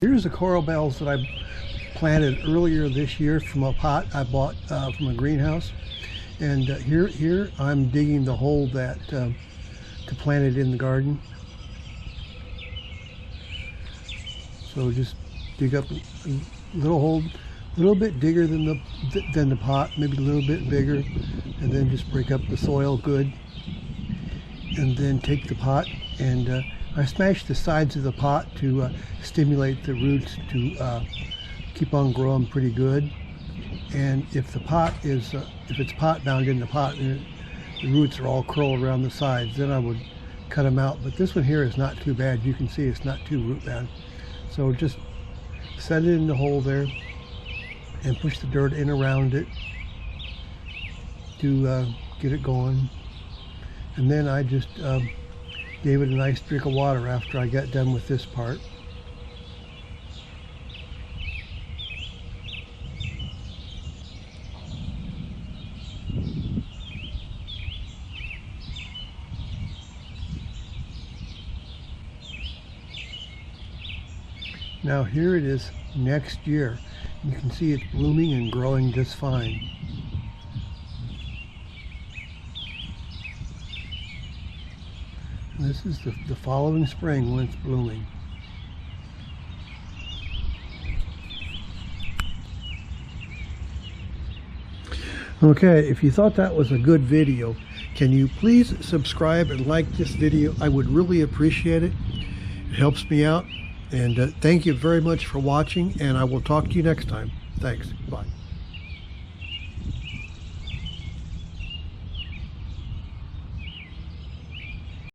Here's the coral bells that I planted earlier this year from a pot I bought from a greenhouse. And here I'm digging the hole that to plant it in the garden. So just dig up a little hole, a little bit bigger than the pot, maybe a little bit bigger, and then just break up the soil good. And then take the pot and I smashed the sides of the pot to stimulate the roots to keep on growing pretty good. And if the pot is, if it's pot bound in the pot and the roots are all curled around the sides, then I would cut them out. But this one here is not too bad. You can see it's not too root bound. So just set it in the hole there and push the dirt in around it to get it going. And then I just gave it a nice drink of water after I got done with this part. Now here it is next year. You can see it's blooming and growing just fine. This is the following spring when it's blooming. Okay, if you thought that was a good video, can you please subscribe and like this video? I would really appreciate it. It helps me out. And thank you very much for watching, and I will talk to you next time. Thanks. Bye.